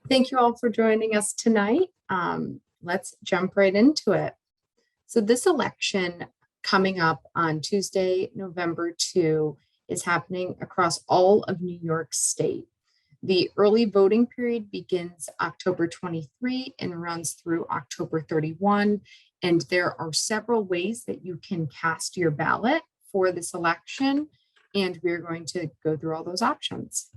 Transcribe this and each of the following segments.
Thank you all for joining us tonight. Let's jump right into it. So this election coming up on Tuesday, November 2, is happening across all of New York State. The early voting period begins October 23 and runs through October 31. And there are several ways that you can cast your ballot for this election. And we're going to go through all those options.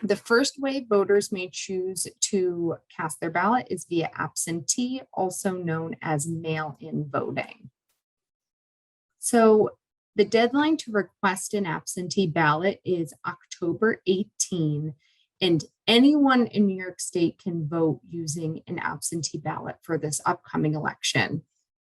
The first way voters may choose to cast their ballot is via absentee, also known as mail-in voting. So the deadline to request an absentee ballot is October 18, and anyone in New York State can vote using an absentee ballot for this upcoming election.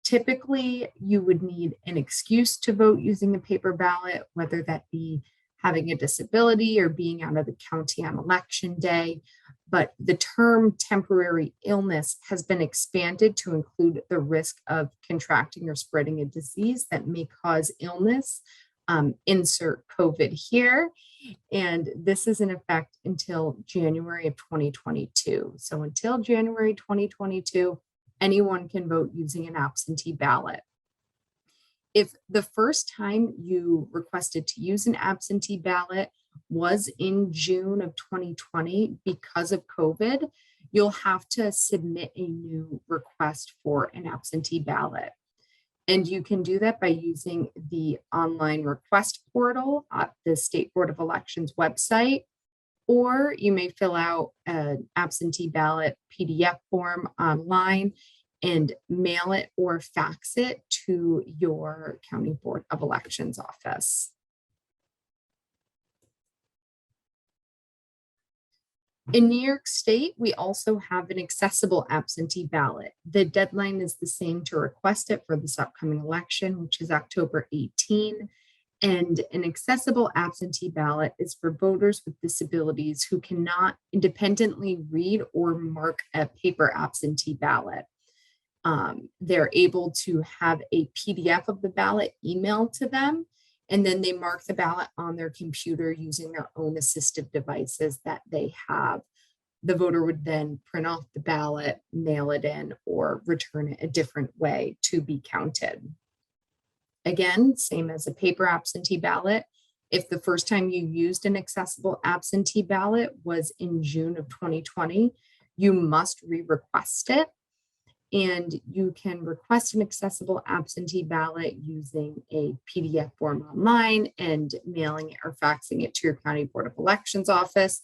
Typically, you would need an excuse to vote using a paper ballot, whether that be having a disability or being out of the county on election day. But the term temporary illness has been expanded to include the risk of contracting or spreading a disease that may cause illness. Insert COVID here. And this is in effect until January of 2022. So until January 2022, anyone can vote using an absentee ballot. If the first time you requested to use an absentee ballot was in June of 2020 because of COVID, you'll have to submit a new request for an absentee ballot. And you can do that by using the online request portal at the State Board of Elections website, or you may fill out an absentee ballot PDF form online and mail it or fax it to your County Board of Elections office. In New York State, we also have an accessible absentee ballot. The deadline is the same to request it for this upcoming election, which is October 18. And an accessible absentee ballot is for voters with disabilities who cannot independently read or mark a paper absentee ballot. They're able to have a PDF of the ballot emailed to them, and then they mark the ballot on their computer using their own assistive devices that they have. The voter would then print off the ballot, mail it in, or return it a different way to be counted. Again, same as a paper absentee ballot. If the first time you used an accessible absentee ballot was in June of 2020, you must re-request it. And you can request an accessible absentee ballot using a PDF form online and mailing it or faxing it to your County Board of Elections office.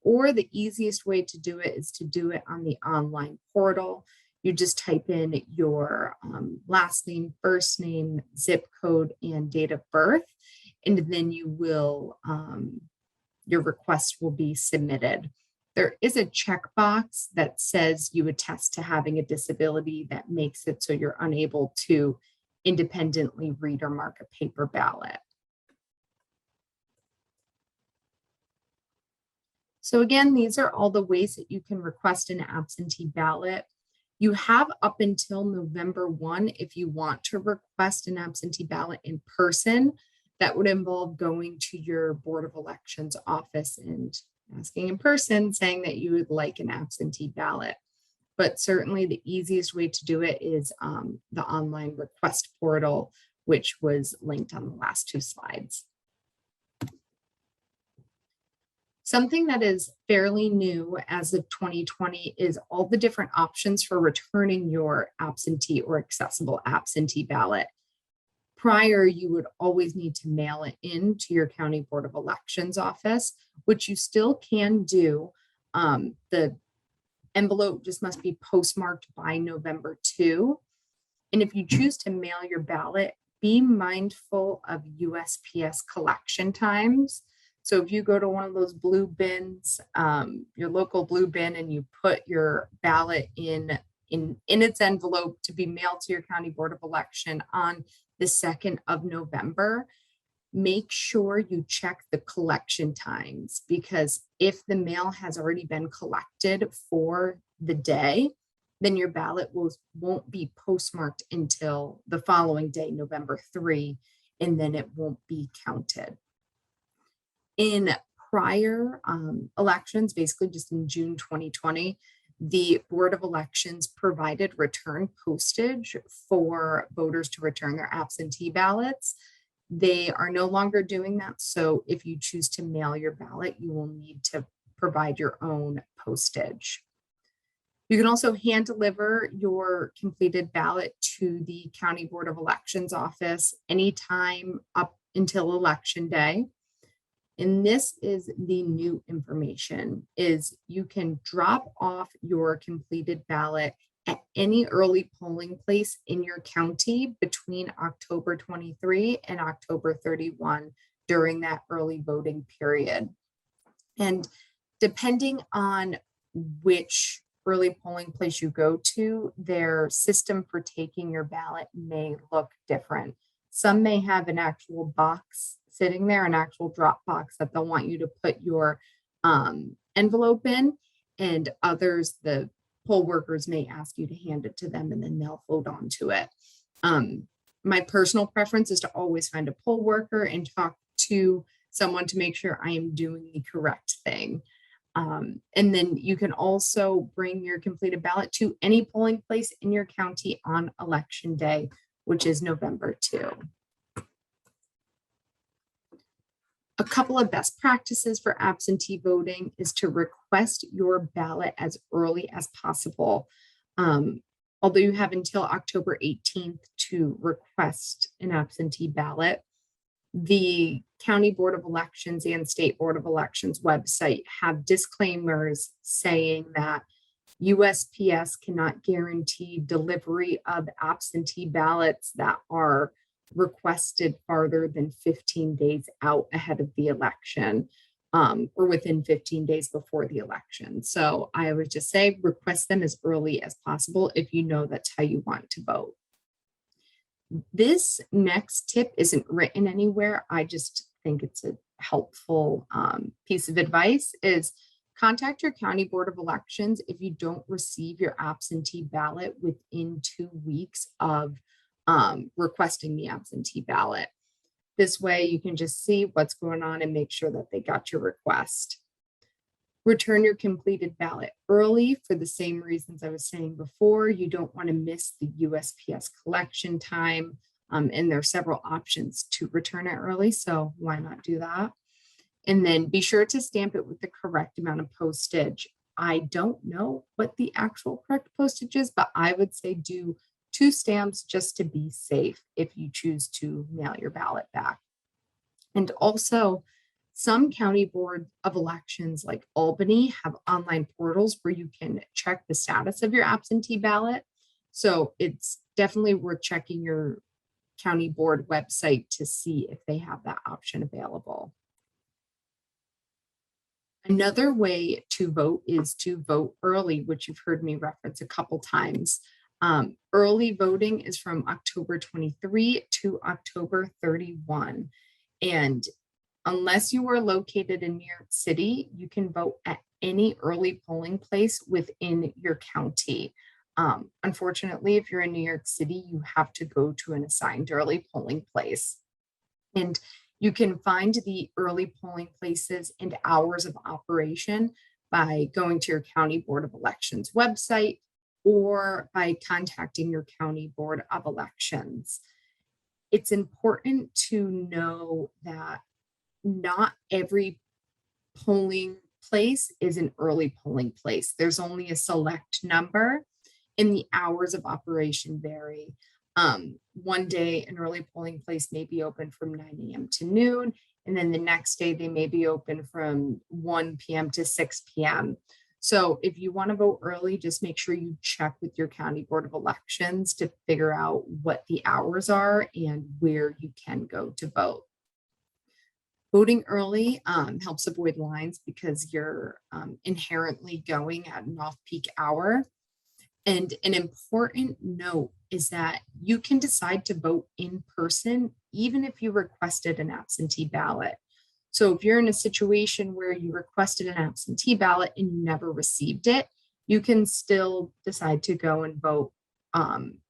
Or the easiest way to do it is to do it on the online portal. You just type in your last name, first name, zip code, and date of birth, and then you will, your request will be submitted. There is a checkbox that says you attest to having a disability that makes it so you're unable to independently read or mark a paper ballot. So again, these are all the ways that you can request an absentee ballot. You have up until November 1 if you want to request an absentee ballot in person. That would involve going to your Board of Elections office and asking in person, saying that you would like an absentee ballot. But certainly the easiest way to do it is the online request portal, which was linked on the last two slides. Something that is fairly new as of 2020 is all the different options for returning your absentee or accessible absentee ballot. Prior, you would always need to mail it in to your County Board of Elections office, which you still can do. The envelope just must be postmarked by November 2. And if you choose to mail your ballot, be mindful of USPS collection times. So if you go to one of those blue bins, your local blue bin, and you put your ballot in its envelope to be mailed to your County Board of Election on the 2nd of November, make sure you check the collection times, because if the mail has already been collected for the day, then your ballot won't be postmarked until the following day, November 3, and then it won't be counted. In prior elections, basically just in June 2020, the Board of Elections provided return postage for voters to return their absentee ballots. They are no longer doing that. So if you choose to mail your ballot, you will need to provide your own postage. You can also hand deliver your completed ballot to the County Board of Elections office anytime up until Election Day. And this is the new information, is you can drop off your completed ballot at any early polling place in your county between October 23 and October 31 during that early voting period. And depending on which early polling place you go to, their system for taking your ballot may look different. Some may have an actual box sitting there, an actual drop box that they'll want you to put your envelope in, and others, the poll workers may ask you to hand it to them and then they'll hold on to it. My personal preference is to always find a poll worker and talk to someone to make sure I am doing the correct thing. And then you can also bring your completed ballot to any polling place in your county on Election Day, which is November 2. A couple of best practices for absentee voting is to request your ballot as early as possible. Although you have until October 18th to request an absentee ballot, the County Board of Elections and State Board of Elections website have disclaimers saying that USPS cannot guarantee delivery of absentee ballots that are requested farther than 15 days out ahead of the election, or within 15 days before the election. So I would just say request them as early as possible if you know that's how you want to vote. This next tip isn't written anywhere. I just think it's a helpful piece of advice, is contact your County Board of Elections if you don't receive your absentee ballot within 2 weeks of requesting the absentee ballot. This way you can just see what's going on and make sure that they got your request. Return your completed ballot early for the same reasons I was saying before. You don't want to miss the USPS collection time, and there are several options to return it early, so why not do that? And then be sure to stamp it with the correct amount of postage. I don't know what the actual correct postage is, but I would say do 2 stamps just to be safe if you choose to mail your ballot back. And also, some county board of elections like Albany have online portals where you can check the status of your absentee ballot. So it's definitely worth checking your county board website to see if they have that option available. Another way to vote is to vote early, which you've heard me reference a couple times. Early voting is from October 23 to October 31. And unless you are located in New York City, you can vote at any early polling place within your county. Unfortunately, if you're in New York City, you have to go to an assigned early polling place. And you can find the early polling places and hours of operation by going to your County Board of Elections website or by contacting your County Board of Elections. It's important to know that not every polling place is an early polling place. There's only a select number, and the hours of operation vary. One day, an early polling place may be open from 9 a.m. to noon, and then the next day they may be open from 1 p.m. to 6 p.m. So if you want to vote early, just make sure you check with your County Board of Elections to figure out what the hours are and where you can go to vote. Voting early helps avoid lines because you're inherently going at an off-peak hour. And an important note is that you can decide to vote in person, even if you requested an absentee ballot. So if you're in a situation where you requested an absentee ballot and you never received it, you can still decide to go and vote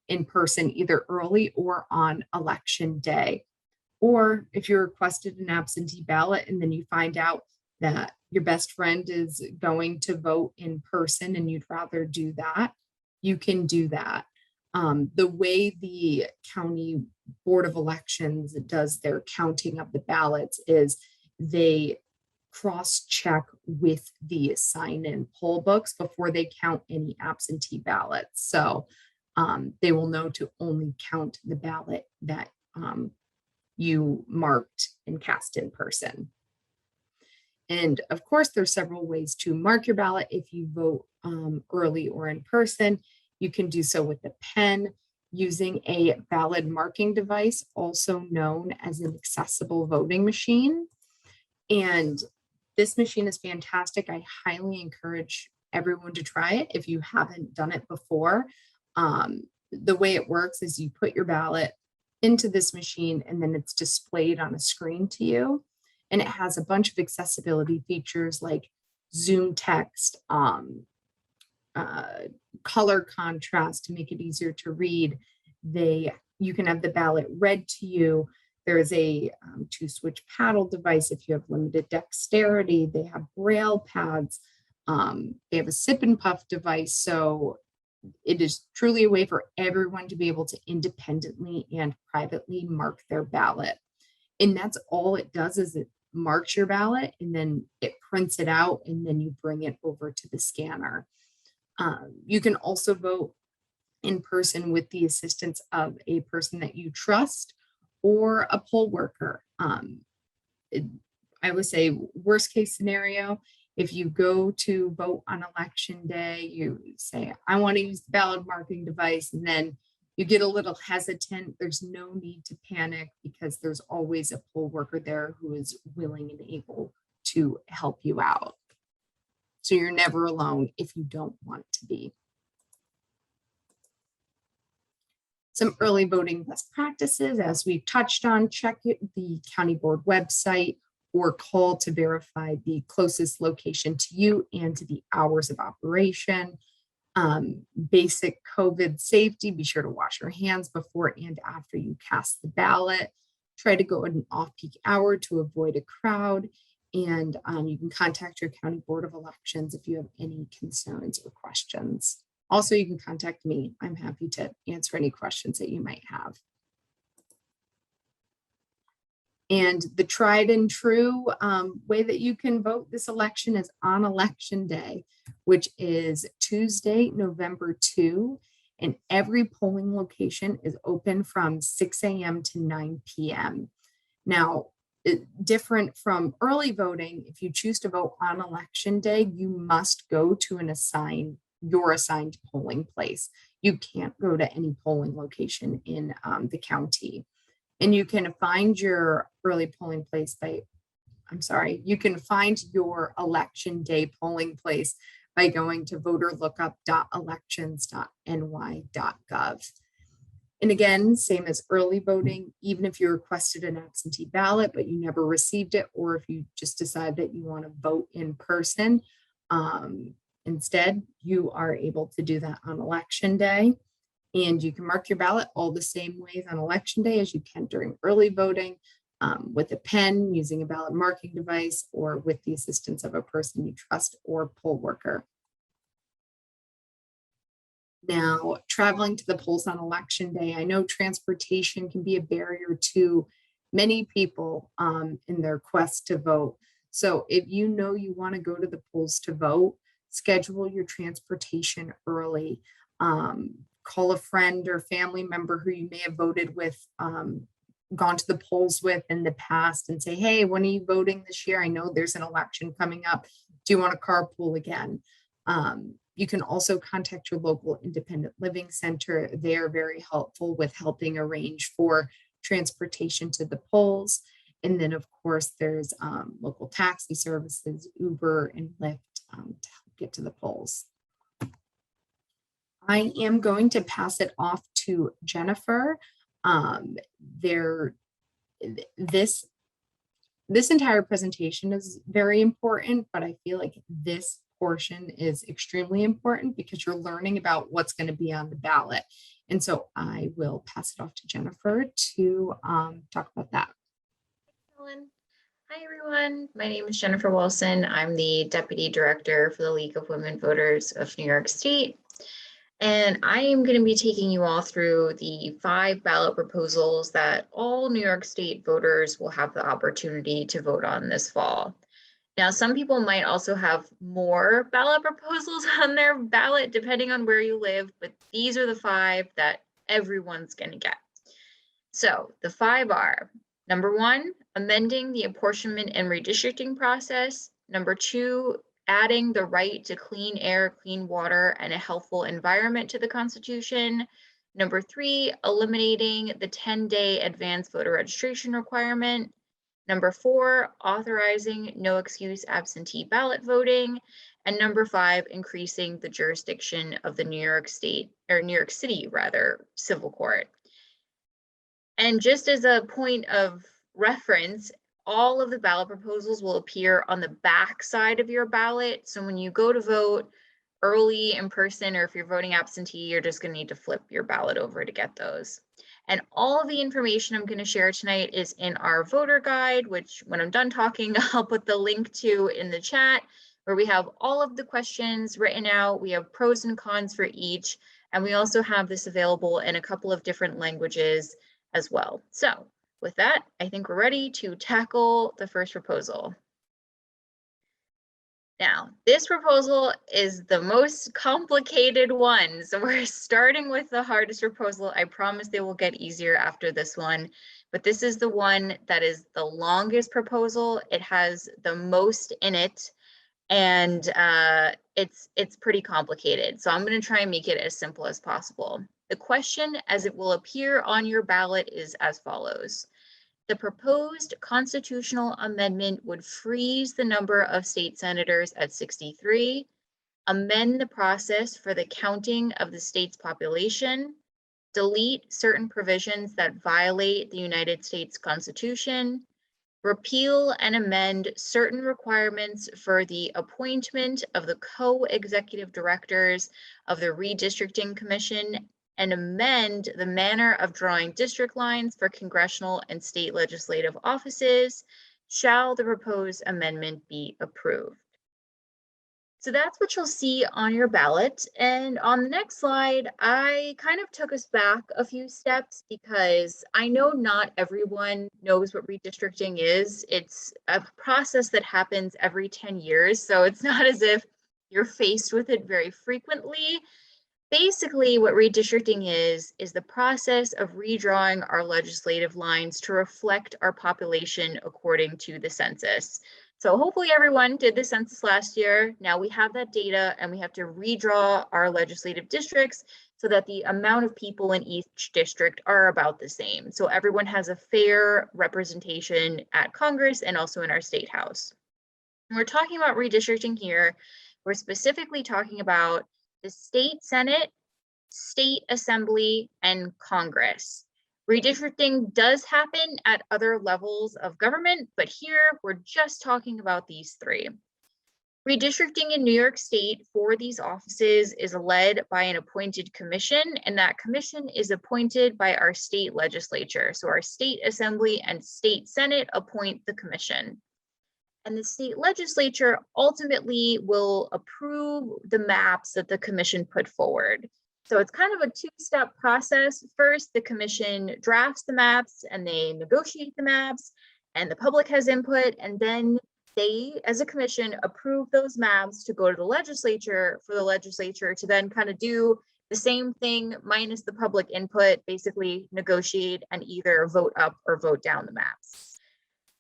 in person, either early or on Election Day. Or if you requested an absentee ballot and then you find out that your best friend is going to vote in person and you'd rather do that, you can do that. The way the county board of elections does their counting of the ballots is they cross-check with the sign-in poll books before they count any absentee ballots. So they will know to only count the ballot that you marked and cast in person. And of course, there's several ways to mark your ballot. If you vote early or in person, you can do so with a pen using a ballot marking device, also known as an accessible voting machine. And this machine is fantastic. I highly encourage everyone to try it if you haven't done it before. The way it works is you put your ballot into this machine and then it's displayed on a screen to you. And it has a bunch of accessibility features like zoom text, color contrast to make it easier to read. You can have the ballot read to you. There is a 2-switch paddle device if you have limited dexterity. They have braille pads. They have a sip and puff device. So it is truly a way for everyone to be able to independently and privately mark their ballot. And that's all it does, is it marks your ballot and then it prints it out and then you bring it over to the scanner. You can also vote in person with the assistance of a person that you trust or a poll worker. I would say worst case scenario, if you go to vote on election day, you say, I want to use the ballot marking device, and then you get a little hesitant. There's no need to panic because there's always a poll worker there who is willing and able to help you out. So you're never alone if you don't want to be. Some early voting best practices, as we've touched on, check the county board website or call to verify the closest location to you and to the hours of operation. Basic COVID safety, be sure to wash your hands before and after you cast the ballot. Try to go at an off-peak hour to avoid a crowd. And you can contact your county board of elections if you have any concerns or questions. Also, you can contact me. I'm happy to answer any questions that you might have. And the tried and true way that you can vote this election is on election day, which is Tuesday, November 2. And every polling location is open from 6 a.m. to 9 p.m. Now, different from early voting, if you choose to vote on election day, you must go to your assigned polling place. You can't go to any polling location in the county. And you can find your you can find your election day polling place by going to voterlookup.elections.ny.gov. And again, same as early voting, even if you requested an absentee ballot, but you never received it, or if you just decide that you want to vote in person, instead, you are able to do that on election day. And you can mark your ballot all the same ways on election day as you can during early voting, with a pen, using a ballot marking device, or with the assistance of a person you trust or poll worker. Now, traveling to the polls on election day, I know transportation can be a barrier to many people in their quest to vote. So if you know you want to go to the polls to vote, schedule your transportation early. Call a friend or family member who you may have voted with, gone to the polls with in the past, and say, hey, when are you voting this year? I know there's an election coming up. Do you want to carpool again? You can also contact your local independent living center. They are very helpful with helping arrange for transportation to the polls. And then, of course, there's local taxi services, Uber and Lyft, to help get to the polls. I am going to pass it off to Jennifer. This entire presentation is very important, but I feel like this portion is extremely important because you're learning about what's going to be on the ballot. And so I will pass it off to Jennifer to talk about that. Thanks, Ellen. Hi, everyone. My name is Jennifer Wilson. I'm the Deputy Director for the League of Women Voters of New York State. And I am going to be taking you all through the 5 ballot proposals that all New York State voters will have the opportunity to vote on this fall. Now, some people might also have more ballot proposals on their ballot, depending on where you live, but these are the 5 that everyone's going to get. So the 5 are: number 1, amending the apportionment and redistricting process. Number 2, adding the right to clean air, clean water, and a healthful environment to the Constitution. Number 3, eliminating the 10-day advance voter registration requirement. Number 4, authorizing no excuse absentee ballot voting. And number 5, increasing the jurisdiction of the New York State, or New York City rather, civil court. And just as a point of reference, all of the ballot proposals will appear on the back side of your ballot. So when you go to vote early in person, or if you're voting absentee, you're just going to need to flip your ballot over to get those. And all of the information I'm going to share tonight is in our voter guide, which when I'm done talking, I'll put the link to in the chat, where we have all of the questions written out. We have pros and cons for each. And we also have this available in a couple of different languages as well. So with that, I think we're ready to tackle the first proposal. Now, this proposal is the most complicated one. So we're starting with the hardest proposal. I promise they will get easier after this one, but this is the one that is the longest proposal. It has the most in it, and it's pretty complicated. So I'm going to try and make it as simple as possible. The question, as it will appear on your ballot, is as follows. The proposed constitutional amendment would freeze the number of state senators at 63, amend the process for the counting of the state's population, delete certain provisions that violate the United States Constitution, repeal and amend certain requirements for the appointment of the co-executive directors of the Redistricting Commission, and amend the manner of drawing district lines for congressional and state legislative offices, shall the proposed amendment be approved. So that's what you'll see on your ballot. And on the next slide, I kind of took us back a few steps because I know not everyone knows what redistricting is. It's a process that happens every 10 years. So it's not as if you're faced with it very frequently. Basically, what redistricting is the process of redrawing our legislative lines to reflect our population according to the census. So hopefully everyone did the census last year. Now we have that data and we have to redraw our legislative districts so that the amount of people in each district are about the same. So everyone has a fair representation at Congress and also in our state house. When we're talking about redistricting here, we're specifically talking about the state Senate, state assembly, and Congress. Redistricting does happen at other levels of government, but here we're just talking about these 3. Redistricting in New York State for these offices is led by an appointed commission, and that commission is appointed by our state legislature. So our state assembly and state Senate appoint the commission. And the state legislature ultimately will approve the maps that the commission put forward. So it's kind of a 2-step process. First, the commission drafts the maps and they negotiate the maps, and the public has input, and then they, as a commission, approve those maps to go to the legislature for the legislature to then kind of do the same thing minus the public input, basically negotiate and either vote up or vote down the maps.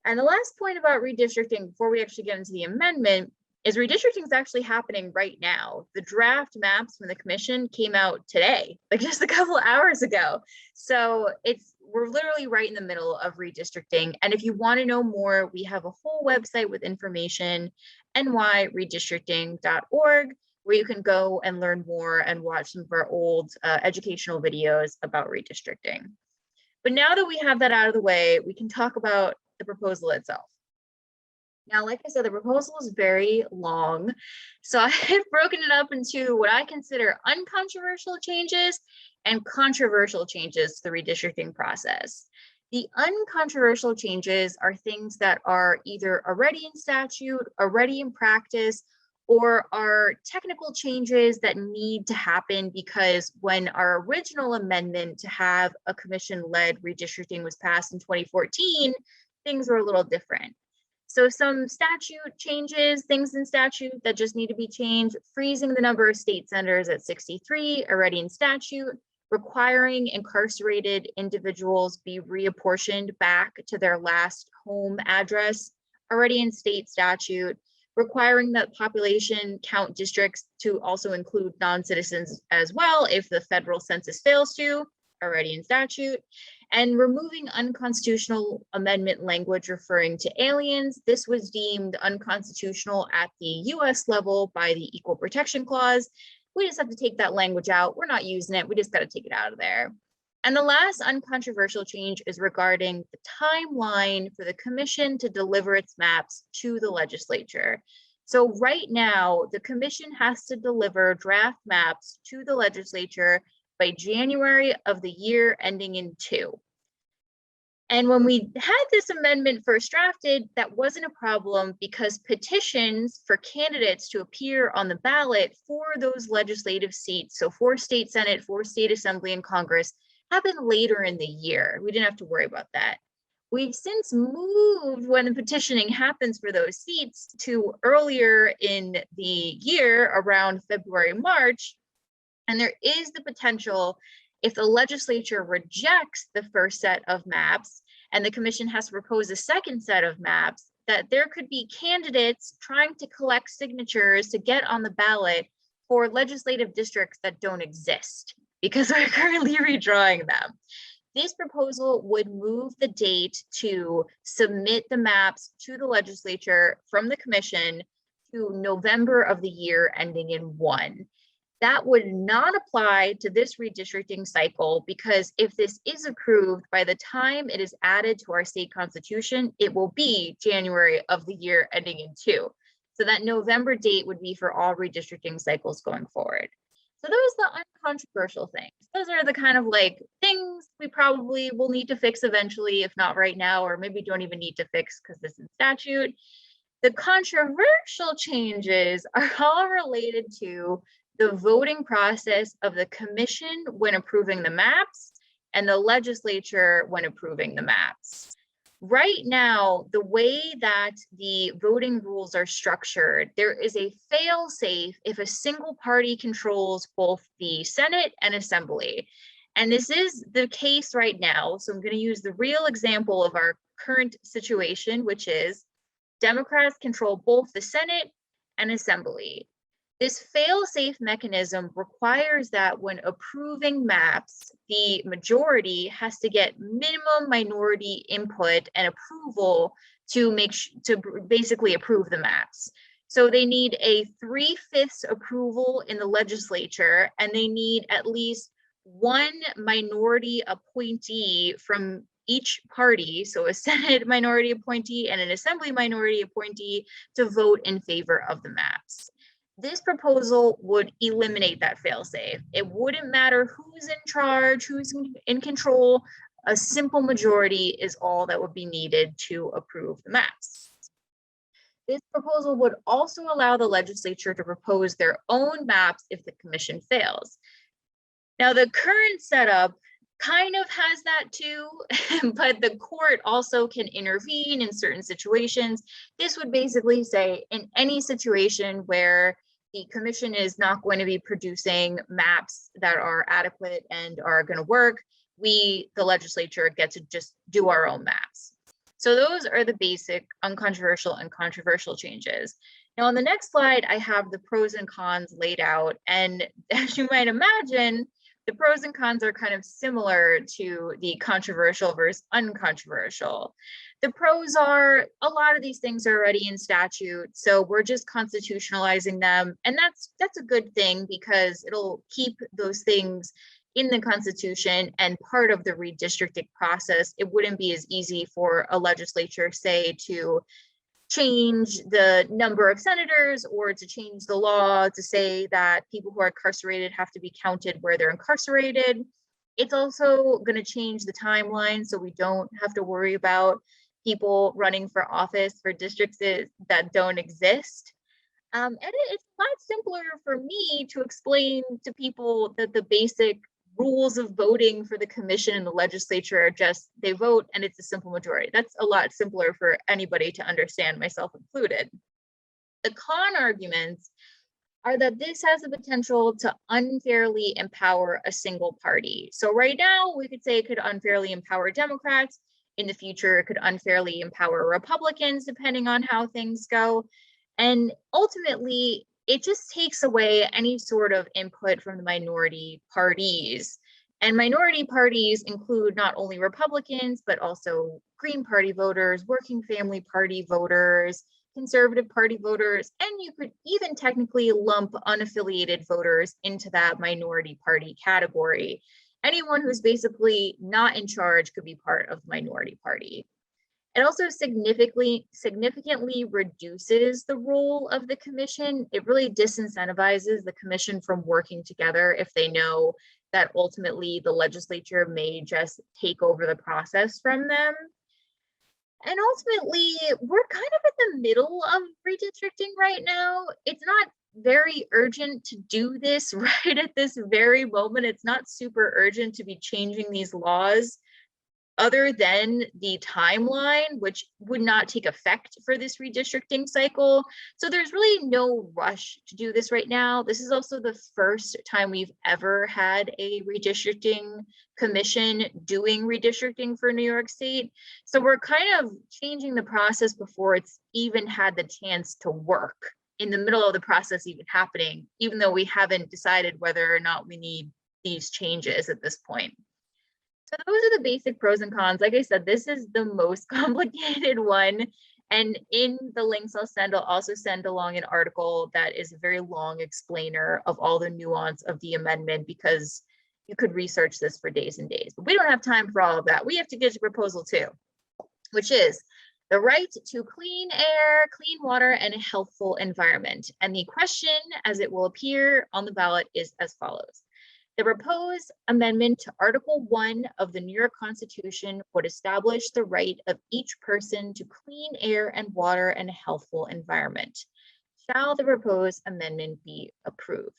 And the last point about redistricting before we actually get into the amendment is redistricting is actually happening right now. The draft maps from the commission came out today, like just a couple hours ago. So we're literally right in the middle of redistricting. And if you want to know more, we have a whole website with information, nyredistricting.org, where you can go and learn more and watch some of our old educational videos about redistricting. But now that we have that out of the way, we can talk about the proposal itself. Now, like I said, the proposal is very long, so I've broken it up into what I consider uncontroversial changes and controversial changes to the redistricting process. The uncontroversial changes are things that are either already in statute, already in practice, or are technical changes that need to happen because when our original amendment to have a commission-led redistricting was passed in 2014, things were a little different. So some statute changes, things in statute that just need to be changed, freezing the number of state senators at 63, already in statute, requiring incarcerated individuals be reapportioned back to their last home address, already in state statute, requiring that population count districts to also include non-citizens as well if the federal census fails to, already in statute, and removing unconstitutional amendment language referring to aliens. This was deemed unconstitutional at the US level by the Equal Protection Clause. We just have to take that language out. We're not using it. We just got to take it out of there. And the last uncontroversial change is regarding the timeline for the commission to deliver its maps to the legislature. So right now, the commission has to deliver draft maps to the legislature by January of the year ending in 2. And when we had this amendment first drafted, that wasn't a problem because petitions for candidates to appear on the ballot for those legislative seats, so for state Senate, for state assembly and Congress, happened later in the year. We didn't have to worry about that. We've since moved when the petitioning happens for those seats to earlier in the year, around February, March. And there is the potential, if the legislature rejects the first set of maps and the commission has to propose a second set of maps, that there could be candidates trying to collect signatures to get on the ballot for legislative districts that don't exist because we're currently redrawing them. This proposal would move the date to submit the maps to the legislature from the commission to November of the year ending in 1. That would not apply to this redistricting cycle because if this is approved, by the time it is added to our state constitution, it will be January of the year ending in 2. So that November date would be for all redistricting cycles going forward. So those are the uncontroversial things. Those are the kind of like things we probably will need to fix eventually, if not right now, or maybe don't even need to fix because this is statute. The controversial changes are all related to the voting process of the commission when approving the maps and the legislature when approving the maps. Right now, the way that the voting rules are structured, there is a fail-safe if a single party controls both the Senate and Assembly. And this is the case right now. So I'm going to use the real example of our current situation, which is Democrats control both the Senate and Assembly. This fail-safe mechanism requires that when approving maps, the majority has to get minimum minority input and approval to basically approve the maps. So they need a 3/5 approval in the legislature, and they need at least one minority appointee from each party, so a Senate minority appointee and an Assembly minority appointee, to vote in favor of the maps. This proposal would eliminate that failsafe. It wouldn't matter who's in charge, who's in control. A simple majority is all that would be needed to approve the maps. This proposal would also allow the legislature to propose their own maps if the commission fails. Now, the current setup kind of has that too, but the court also can intervene in certain situations. This would basically say in any situation where the commission is not going to be producing maps that are adequate and are going to work, we, the legislature, get to just do our own maps. So those are the basic uncontroversial and controversial changes. Now on the next slide, I have the pros and cons laid out. And as you might imagine, the pros and cons are kind of similar to the controversial versus uncontroversial. The pros are a lot of these things are already in statute, so we're just constitutionalizing them. And that's a good thing because it'll keep those things in the Constitution and part of the redistricting process. It wouldn't be as easy for a legislature, say, to change the number of senators or to change the law to say that people who are incarcerated have to be counted where they're incarcerated. It's also going to change the timeline, so we don't have to worry about people running for office for districts that don't exist. And it's a lot simpler for me to explain to people that the basic rules of voting for the commission and the legislature are just they vote and it's a simple majority. That's a lot simpler for anybody to understand, myself included. The con arguments are that this has the potential to unfairly empower a single party. So right now, we could say it could unfairly empower Democrats. In the future, it could unfairly empower Republicans, depending on how things go. And ultimately, it just takes away any sort of input from the minority parties. And minority parties include not only Republicans, but also Green Party voters, Working Family Party voters, Conservative Party voters, and you could even technically lump unaffiliated voters into that minority party category. Anyone who's basically not in charge could be part of the minority party. It also significantly reduces the role of the commission. It really disincentivizes the commission from working together if they know that ultimately the legislature may just take over the process from them. And ultimately, we're kind of at the middle of redistricting right now. It's not very urgent to do this right at this very moment. It's not super urgent to be changing these laws, other than the timeline, which would not take effect for this redistricting cycle. So there's really no rush to do this right now. This is also the first time we've ever had a redistricting commission doing redistricting for New York State. So we're kind of changing the process before it's even had the chance to work, in the middle of the process even happening, even though we haven't decided whether or not we need these changes at this point. So those are the basic pros and cons. Like I said, this is the most complicated one. And in the links I'll also send along an article that is a very long explainer of all the nuance of the amendment, because you could research this for days and days. But we don't have time for all of that. We have to get to proposal 2, which is the right to clean air, clean water, and a healthful environment. And the question, as it will appear on the ballot, is as follows. The proposed amendment to Article 1 of the New York Constitution would establish the right of each person to clean air and water and a healthful environment. Shall the proposed amendment be approved?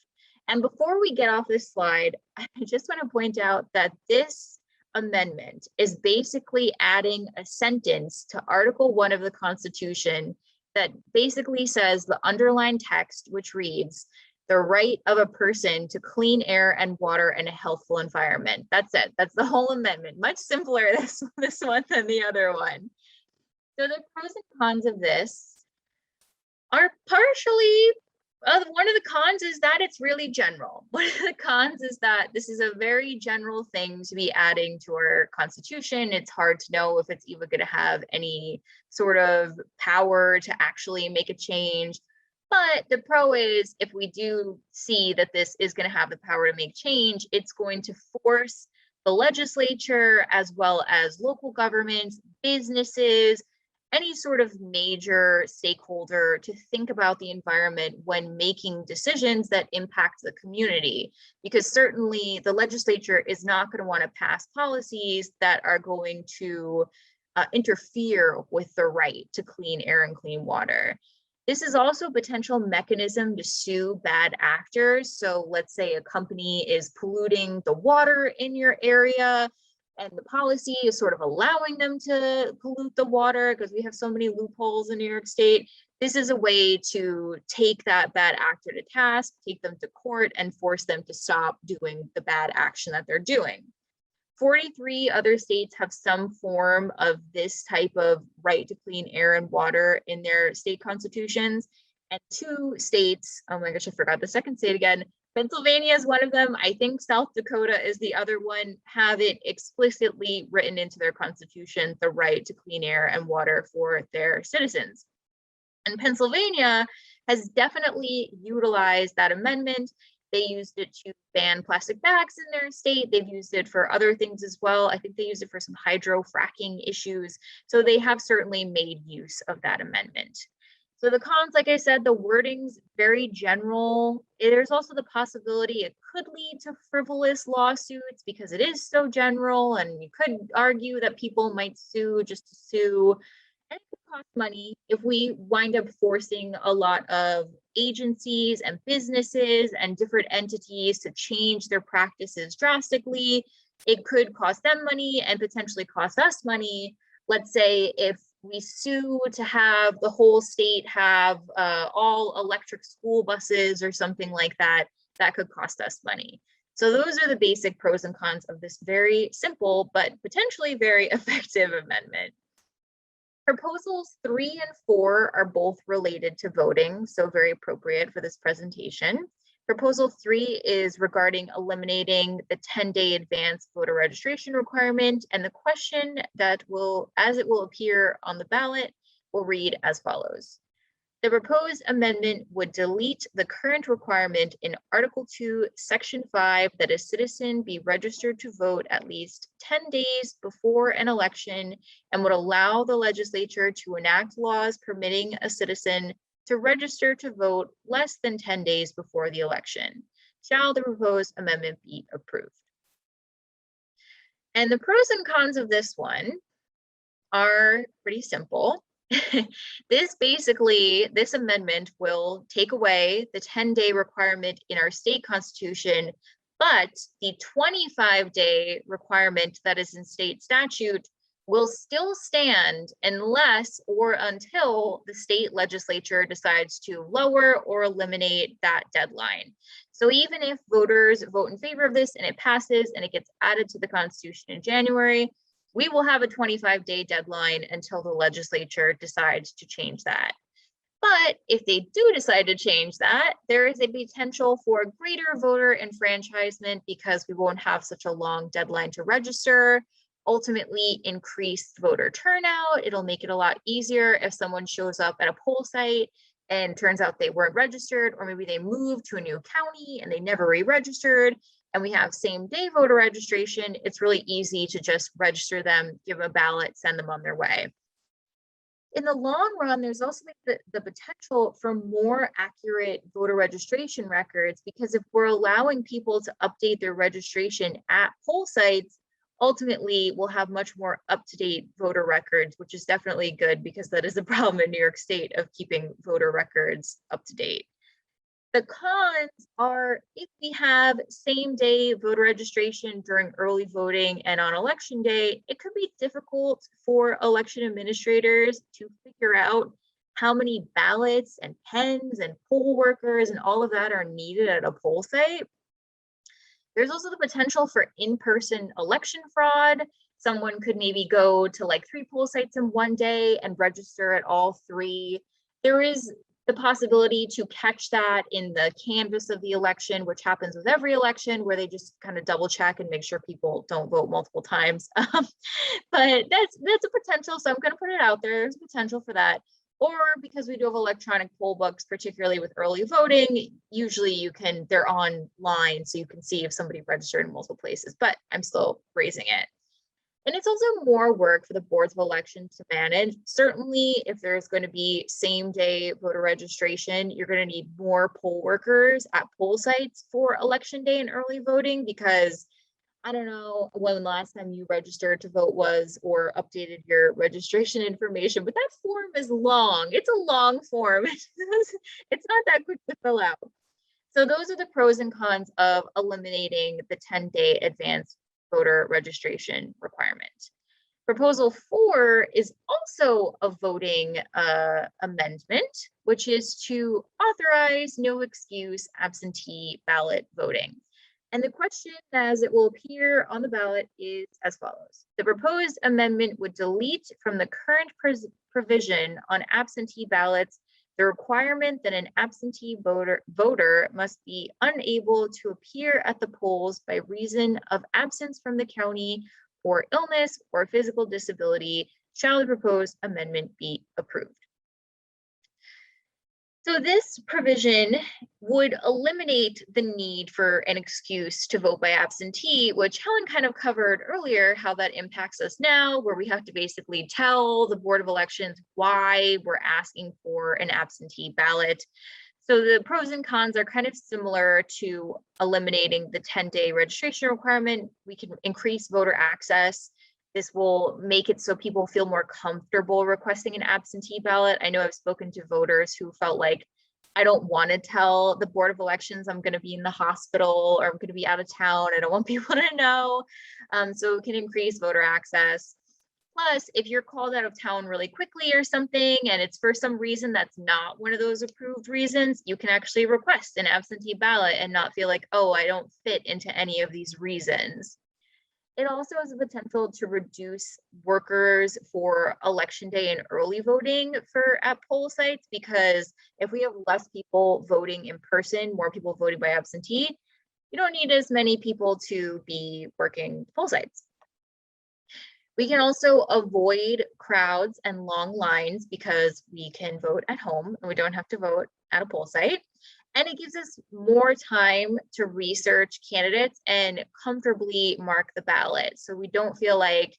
And before we get off this slide, I just want to point out that this amendment is basically adding a sentence to Article 1 of the Constitution that basically says the underlined text, which reads, the right of a person to clean air and water and a healthful environment. That's it. That's the whole amendment. Much simpler, this one than the other one. So the pros and cons of this are partially, one of the cons is that it's really general. One of the cons is that this is a very general thing to be adding to our Constitution. It's hard to know if it's even going to have any sort of power to actually make a change. But the pro is, if we do see that this is going to have the power to make change, it's going to force the legislature, as well as local governments, businesses, any sort of major stakeholder to think about the environment when making decisions that impact the community. Because certainly the legislature is not going to want to pass policies that are going to interfere with the right to clean air and clean water. This is also a potential mechanism to sue bad actors. So let's say a company is polluting the water in your area, and the policy is sort of allowing them to pollute the water because we have so many loopholes in New York State. This is a way to take that bad actor to task, take them to court, and force them to stop doing the bad action that they're doing. 43 other states have some form of this type of right to clean air and water in their state constitutions. And 2 states, oh my gosh, I forgot the second state again. Pennsylvania is one of them. I think South Dakota is the other one, have it explicitly written into their constitution, the right to clean air and water for their citizens. And Pennsylvania has definitely utilized that amendment. They used it to ban plastic bags in their state. They've used it for other things as well. I think they used it for some hydro fracking issues. So they have certainly made use of that amendment. So the cons, like I said, the wording's very general. There's also the possibility it could lead to frivolous lawsuits because it is so general, and you could argue that people might sue just to sue. And it could cost money if we wind up forcing a lot of agencies and businesses and different entities to change their practices drastically. It could cost them money and potentially cost us money. Let's say if we sue to have the whole state have all electric school buses or something like that, that could cost us money. So those are the basic pros and cons of this very simple but potentially very effective amendment. Proposals 3 and 4 are both related to voting, so very appropriate for this presentation. Proposal 3 is regarding eliminating the 10-day advance voter registration requirement, and the question that will, as it will appear on the ballot, will read as follows. The proposed amendment would delete the current requirement in Article 2, Section 5 that a citizen be registered to vote at least 10 days before an election, and would allow the legislature to enact laws permitting a citizen to register to vote less than 10 days before the election. Shall the proposed amendment be approved? And the pros and cons of this one are pretty simple. This amendment will take away the 10-day requirement in our state constitution, but the 25-day requirement that is in state statute will still stand unless or until the state legislature decides to lower or eliminate that deadline. So even if voters vote in favor of this and it passes and it gets added to the Constitution in January, we will have a 25-day deadline until the legislature decides to change that. But if they do decide to change that, there is a potential for greater voter enfranchisement because we won't have such a long deadline to register. Ultimately, increased voter turnout. It'll make it a lot easier if someone shows up at a poll site and turns out they weren't registered, or maybe they moved to a new county and they never re-registered, and we have same-day voter registration. It's really easy to just register them, give them a ballot, send them on their way. In the long run, there's also the potential for more accurate voter registration records, because if we're allowing people to update their registration at poll sites, ultimately we'll have much more up-to-date voter records, which is definitely good because that is a problem in New York State of keeping voter records up to date. The cons are if we have same-day voter registration during early voting and on election day, it could be difficult for election administrators to figure out how many ballots and pens and poll workers and all of that are needed at a poll site. There's also the potential for in-person election fraud. Someone could maybe go to like 3 poll sites in one day and register at all 3. There is the possibility to catch that in the canvass of the election, which happens with every election, where they just kind of double check and make sure people don't vote multiple times. But that's a potential, so I'm going to put it out there. There's potential for that. Or because we do have electronic poll books, particularly with early voting, usually they're online, so you can see if somebody registered in multiple places, but I'm still raising it. And it's also more work for the boards of elections to manage. Certainly, if there's going to be same-day voter registration, you're going to need more poll workers at poll sites for election day and early voting, because I don't know when the last time you registered to vote was or updated your registration information, but that form is long. It's a long form. It's not that quick to fill out. So those are the pros and cons of eliminating the 10-day advance voter registration requirement. Proposal 4 is also a voting amendment, which is to authorize no excuse absentee ballot voting. And the question, as it will appear on the ballot, is as follows. The proposed amendment would delete from the current provision on absentee ballots the requirement that an absentee voter must be unable to appear at the polls by reason of absence from the county or illness or physical disability. Shall the proposed amendment be approved? So this provision would eliminate the need for an excuse to vote by absentee, which Helen kind of covered earlier, how that impacts us now, where we have to basically tell the Board of Elections why we're asking for an absentee ballot. So the pros and cons are kind of similar to eliminating the 10-day registration requirement. We can increase voter access. This will make it so people feel more comfortable requesting an absentee ballot. I know I've spoken to voters who felt like, I don't want to tell the Board of Elections I'm going to be in the hospital or I'm going to be out of town. I don't want people to know. So it can increase voter access. Plus, if you're called out of town really quickly or something, and it's for some reason that's not one of those approved reasons, you can actually request an absentee ballot and not feel like, oh, I don't fit into any of these reasons. It also has the potential to reduce workers for election day and early voting at poll sites, because if we have less people voting in person, more people voting by absentee, you don't need as many people to be working poll sites. We can also avoid crowds and long lines because we can vote at home and we don't have to vote at a poll site. And it gives us more time to research candidates and comfortably mark the ballot. So we don't feel like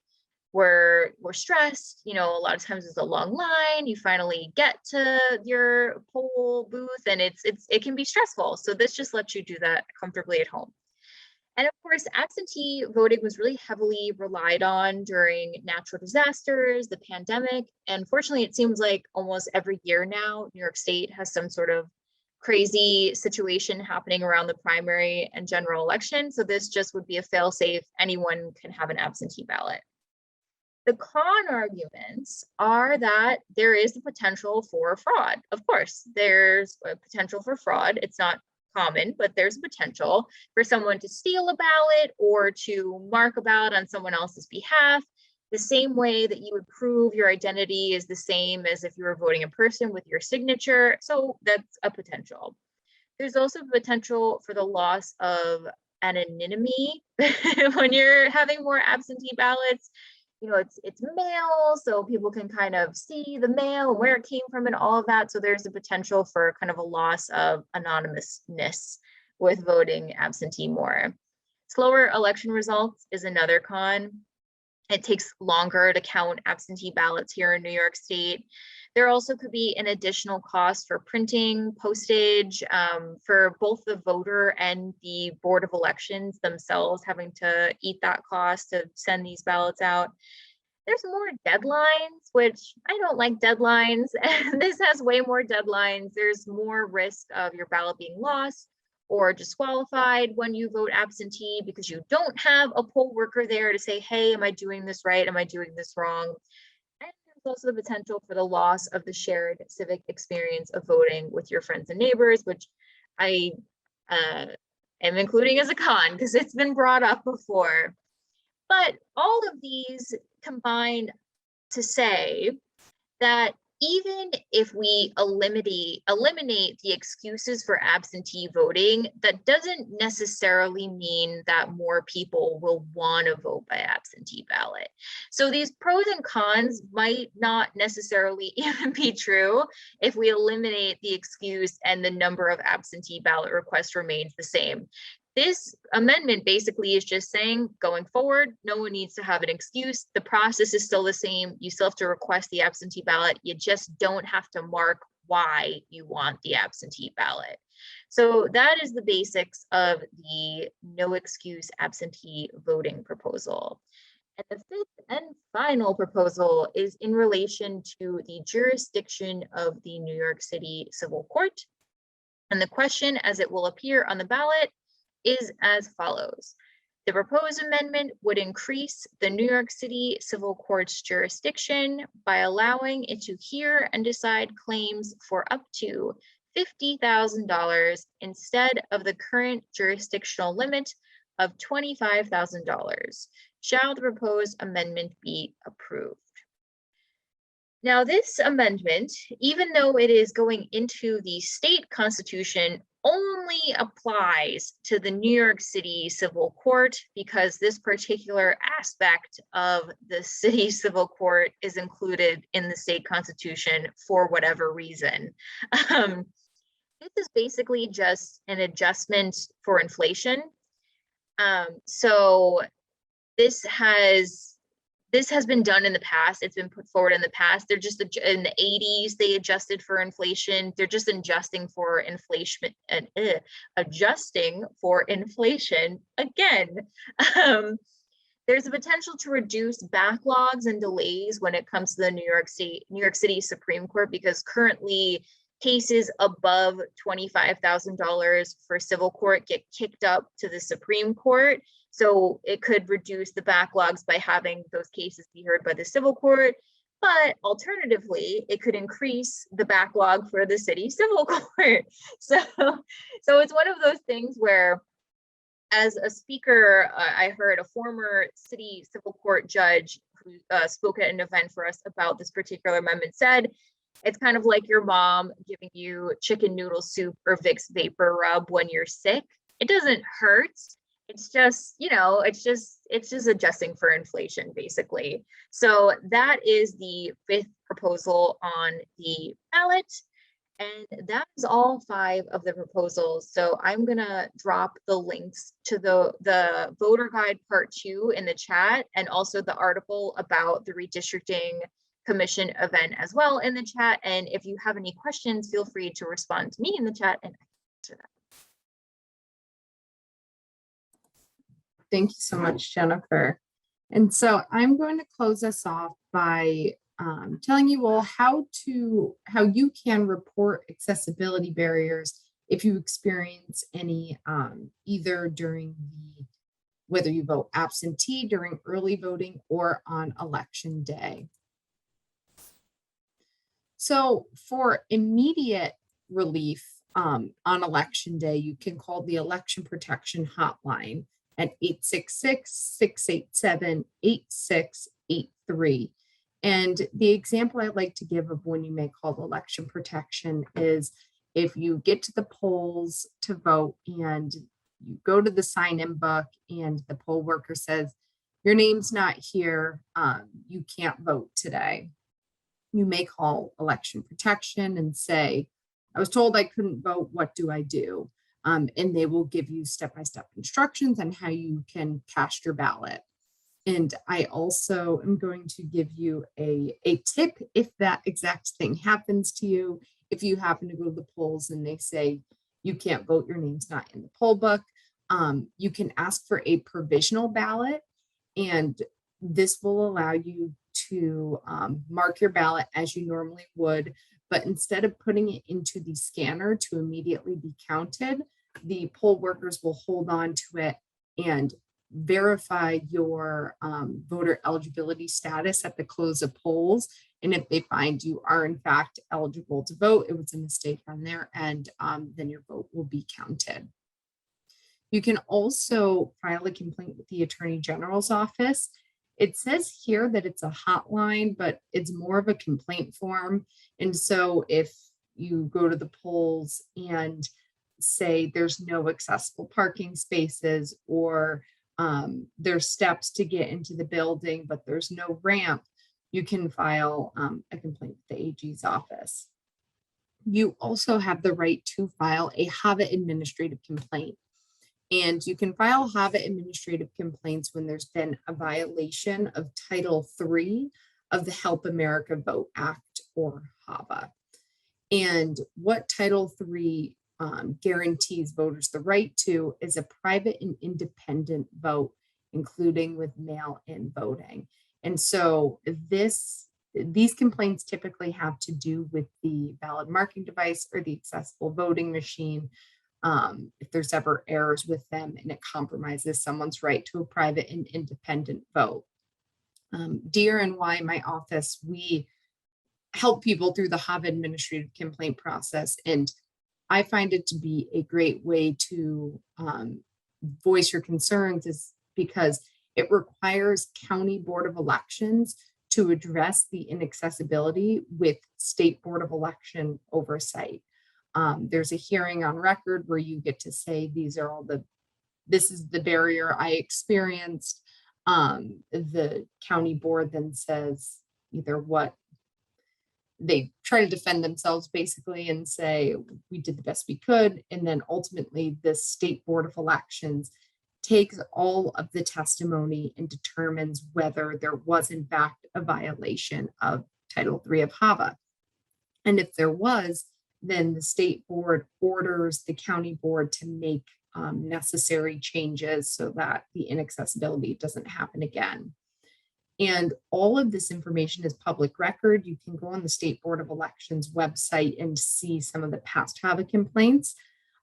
we're stressed. You know, a lot of times it's a long line. You finally get to your poll booth and it can be stressful. So this just lets you do that comfortably at home. And of course, absentee voting was really heavily relied on during natural disasters, the pandemic. And fortunately, it seems like almost every year now, New York State has some sort of crazy situation happening around the primary and general election. So this just would be a fail-safe. Anyone can have an absentee ballot. The con arguments are that there is the potential for fraud. Of course, there's a potential for fraud. It's not common, but there's potential for someone to steal a ballot or to mark a ballot on someone else's behalf. The same way that you would prove your identity is the same as if you were voting in person with your signature. So that's a potential. There's also potential for the loss of anonymity when you're having more absentee ballots. You know, it's mail, so people can kind of see the mail and where it came from and all of that. So there's a potential for kind of a loss of anonymousness with voting absentee more. Slower election results is another con. It takes longer to count absentee ballots here in New York State. There also could be an additional cost for printing, postage, for both the voter and the Board of Elections themselves having to eat that cost to send these ballots out. There's more deadlines, which I don't like deadlines. And this has way more deadlines. There's more risk of your ballot being lost or disqualified when you vote absentee because you don't have a poll worker there to say, hey, am I doing this right? Am I doing this wrong? And there's also the potential for the loss of the shared civic experience of voting with your friends and neighbors, which I am including as a con because it's been brought up before. But all of these combine to say that even if we eliminate the excuses for absentee voting, that doesn't necessarily mean that more people will want to vote by absentee ballot. So these pros and cons might not necessarily even be true if we eliminate the excuse and the number of absentee ballot requests remains the same. This amendment basically is just saying, going forward, no one needs to have an excuse. The process is still the same. You still have to request the absentee ballot. You just don't have to mark why you want the absentee ballot. So that is the basics of the no excuse absentee voting proposal. And the fifth and final proposal is in relation to the jurisdiction of the New York City Civil Court. And the question, as it will appear on the ballot, is as follows. The proposed amendment would increase the New York City Civil Court's jurisdiction by allowing it to hear and decide claims for up to $50,000 instead of the current jurisdictional limit of $25,000. Shall the proposed amendment be approved? Now, this amendment, even though it is going into the state constitution, only applies to the New York City Civil Court because this particular aspect of the city civil court is included in the state constitution for whatever reason. This is basically just an adjustment for inflation. So this has been done in the past. It's been put forward in the past. They're just in the 80s, they adjusted for inflation. They're just adjusting for inflation and adjusting for inflation again. There's a potential to reduce backlogs and delays when it comes to the New York City Supreme Court, because currently cases above $25,000 for civil court get kicked up to the Supreme Court. So it could reduce the backlogs by having those cases be heard by the civil court. But alternatively, it could increase the backlog for the city civil court. So it's one of those things where, as a speaker, I heard a former city civil court judge who spoke at an event for us about this particular amendment said, it's kind of like your mom giving you chicken noodle soup or Vicks Vapor Rub when you're sick. It doesn't hurt. It's just, it's just adjusting for inflation, basically. So that is the 5th proposal on the ballot. And that is all 5 of the proposals. So I'm gonna drop the links to the voter guide part 2 in the chat, and also the article about the redistricting commission event as well in the chat. And if you have any questions, feel free to respond to me in the chat and answer that. Thank you so much, Jennifer. And so I'm going to close us off by telling you all how you can report accessibility barriers if you experience any, either during whether you vote absentee, during early voting, or on election day. So for immediate relief on election day, you can call the Election Protection Hotline at 866-687-8683. And the example I'd like to give of when you may call election protection is if you get to the polls to vote and you go to the sign-in book and the poll worker says, your name's not here, you can't vote today. You may call election protection and say, I was told I couldn't vote, what do I do? And they will give you step-by-step instructions on how you can cast your ballot. And I also am going to give you a tip if that exact thing happens to you. If you happen to go to the polls and they say you can't vote, your name's not in the poll book, you can ask for a provisional ballot, and this will allow you to mark your ballot as you normally would, but instead of putting it into the scanner to immediately be counted, the poll workers will hold on to it and verify your voter eligibility status at the close of polls. And if they find you are in fact eligible to vote, it was a mistake on their end, then your vote will be counted. You can also file a complaint with the Attorney General's office. It says here that it's a hotline, but it's more of a complaint form. And so if you go to the polls and say there's no accessible parking spaces, or there's steps to get into the building, but there's no ramp, you can file a complaint with the AG's office. You also have the right to file a HAVA administrative complaint. And you can file HAVA administrative complaints when there's been a violation of Title III of the Help America Vote Act, or HAVA. And what Title III guarantees voters the right to is a private and independent vote, including with mail-in voting. And so these complaints typically have to do with the ballot marking device or the accessible voting machine. If there's ever errors with them and it compromises someone's right to a private and independent vote. DRNY, my office, we help people through the HAVA administrative complaint process. And I find it to be a great way to voice your concerns, is because it requires County Board of Elections to address the inaccessibility with State Board of Election oversight. There's a hearing on record where you get to say, this is the barrier I experienced. The county board then says either what they try to defend themselves basically and say, we did the best we could. And then ultimately the State Board of Elections takes all of the testimony and determines whether there was in fact a violation of Title III of HAVA. And if there was, then the state board orders the county board to make necessary changes so that the inaccessibility doesn't happen again. And all of this information is public record. You can go on the State Board of Elections website and see some of the past HAVA complaints.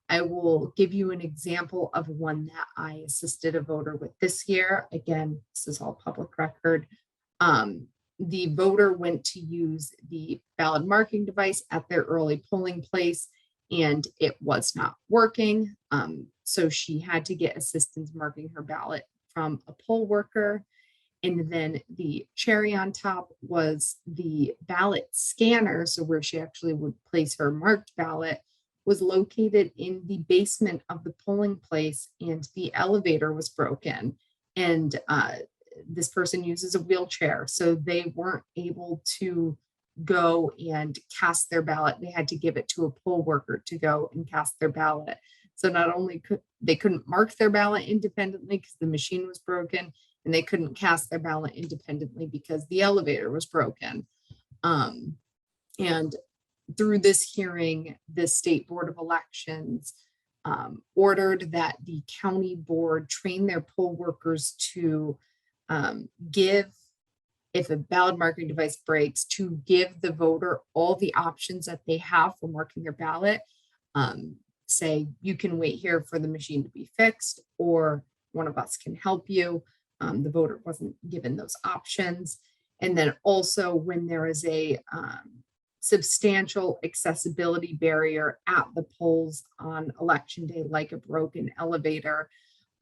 I will give you an example of one that I assisted a voter with this year. Again, this is all public record. The voter went to use the ballot marking device at their early polling place and it was not working. So she had to get assistance marking her ballot from a poll worker. And then the cherry on top was the ballot scanner. So where she actually would place her marked ballot was located in the basement of the polling place and the elevator was broken. And this person uses a wheelchair, so they weren't able to go and cast their ballot. They had to give it to a poll worker to go and cast their ballot. So not only couldn't mark their ballot independently because the machine was broken, and they couldn't cast their ballot independently because the elevator was broken. And through this hearing, the State Board of Elections ordered that the county board train their poll workers to give, if a ballot marking device breaks, to give the voter all the options that they have for marking their ballot. Say, you can wait here for the machine to be fixed, or one of us can help you. The voter wasn't given those options. And then also when there is a substantial accessibility barrier at the polls on election day, like a broken elevator,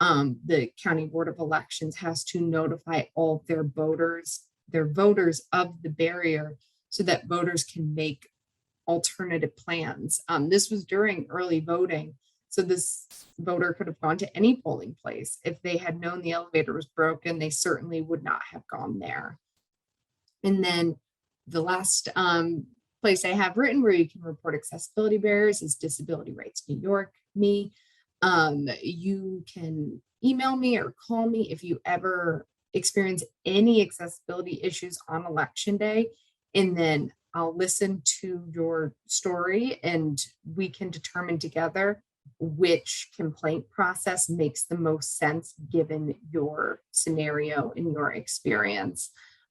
the County Board of Elections has to notify all their voters of the barrier so that voters can make alternative plans. This was during early voting. So this voter could have gone to any polling place. If they had known the elevator was broken, they certainly would not have gone there. And then the last place I have written where you can report accessibility barriers is Disability Rights New York, me. You can email me or call me if you ever experience any accessibility issues on election day, and then I'll listen to your story and we can determine together which complaint process makes the most sense given your scenario and your experience.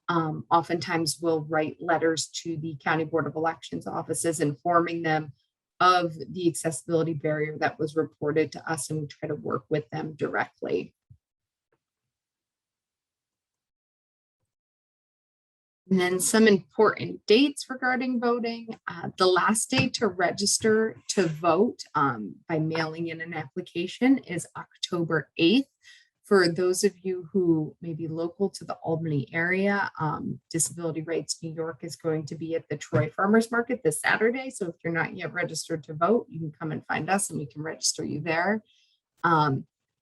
Oftentimes we'll write letters to the County Board of Elections offices informing them of the accessibility barrier that was reported to us, and we try to work with them directly. And then some important dates regarding voting. The last day to register to vote by mailing in an application is October 8th. For those of you who may be local to the Albany area, Disability Rights New York is going to be at the Troy Farmers Market this Saturday. So if you're not yet registered to vote, you can come and find us and we can register you there.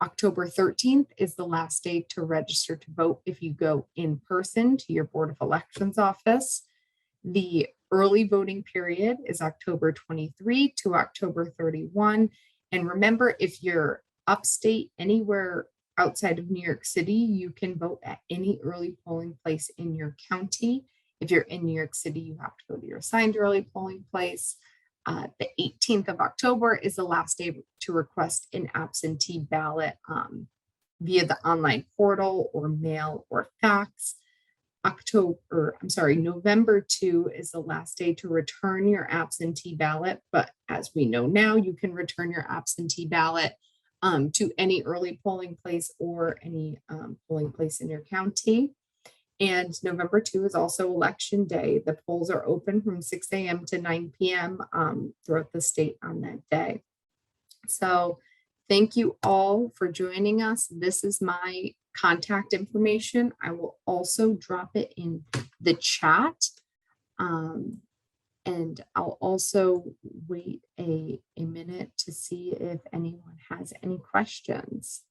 October 13th is the last day to register to vote if you go in person to your Board of Elections office. The early voting period is October 23 to October 31. And remember, if you're upstate anywhere outside of New York City, you can vote at any early polling place in your county. If you're in New York City, you have to go to your assigned early polling place. The 18th of October is the last day to request an absentee ballot via the online portal or mail or fax. November 2 is the last day to return your absentee ballot. But as we know now, you can return your absentee ballot to any early polling place or any polling place in your county. And November 2 is also election day. The polls are open from 6 a.m. to 9 p.m. Throughout the state on that day. So thank you all for joining us. This is my contact information. I will also drop it in the chat. And I'll also wait a minute to see if anyone has any questions.